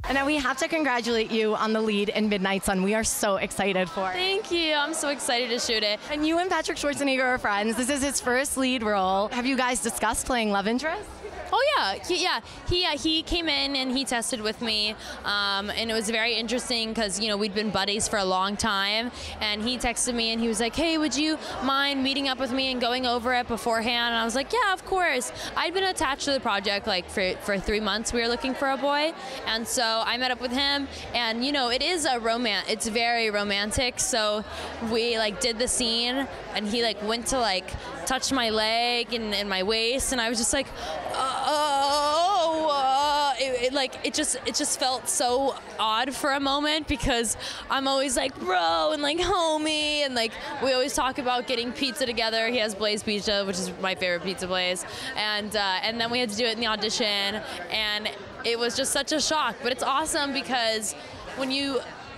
And now we have to congratulate you on the lead in Midnight Sun. We are so excited for it. Thank you. I'm so excited to shoot it. And you and Patrick Schwarzenegger are friends. This is his first lead role. Have you guys discussed playing love interest? Oh yeah, he came in and he tested with me, and it was very interesting because we'd been buddies for a long time, and he texted me and he was like, hey, would you mind meeting up with me and going over it beforehand? And I was like, yeah, of course. I'd been attached to the project like for 3 months. We were looking for a boy, and so I met up with him, and it is a romance. It's very romantic. So we did the scene, and he went to touch my leg and my waist, and I was just like, it just felt so odd for a moment because I'm always like bro and homie, and we always talk about getting pizza together. He has Blaze Pizza, which is my favorite pizza place, and then we had to do it in the audition, and it was just such a shock. But it's awesome because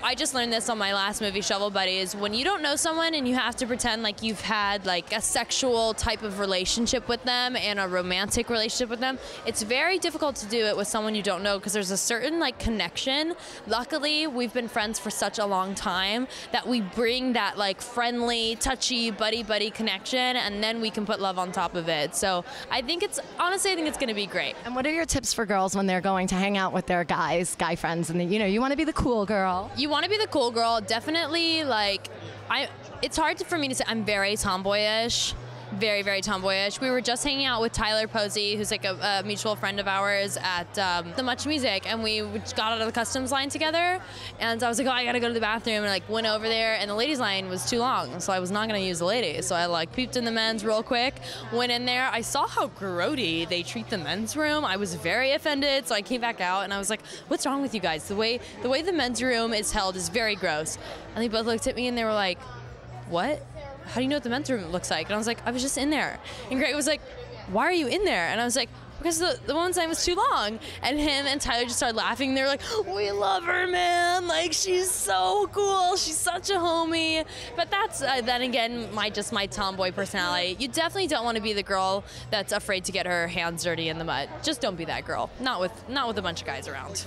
I just learned this on my last movie, Shovel Buddies. When you don't know someone and you have to pretend like you've had a sexual type of relationship with them and a romantic relationship with them, it's very difficult to do it with someone you don't know because there's a certain connection. Luckily, we've been friends for such a long time that we bring that friendly, touchy, buddy connection, and then we can put love on top of it. So honestly, I think it's going to be great. And what are your tips for girls when they're going to hang out with their guy friends, and you want to be the cool girl? You want to be the cool girl, definitely. It's hard for me to say. I'm very tomboyish, very, very tomboyish. We were just hanging out with Tyler Posey, who's a mutual friend of ours at the Much Music, and we got out of the customs line together, and I was like, oh, I gotta go to the bathroom, and went over there, and the ladies line was too long, so I was not gonna use the ladies, so I peeped in the men's real quick, went in there. I saw how grody they treat the men's room. I was very offended, so I came back out, and I was like, what's wrong with you guys? The way the men's room is held is very gross. And they both looked at me and they were like, what? How do you know what the men's room looks like? And I was like, I was just in there. And Greg was like, why are you in there? And I was like, because the woman's line was too long. And him and Tyler just started laughing. They were like, we love her, man. She's so cool. She's such a homie. But that's, then again, my tomboy personality. You definitely don't want to be the girl that's afraid to get her hands dirty in the mud. Just don't be that girl. Not with a bunch of guys around.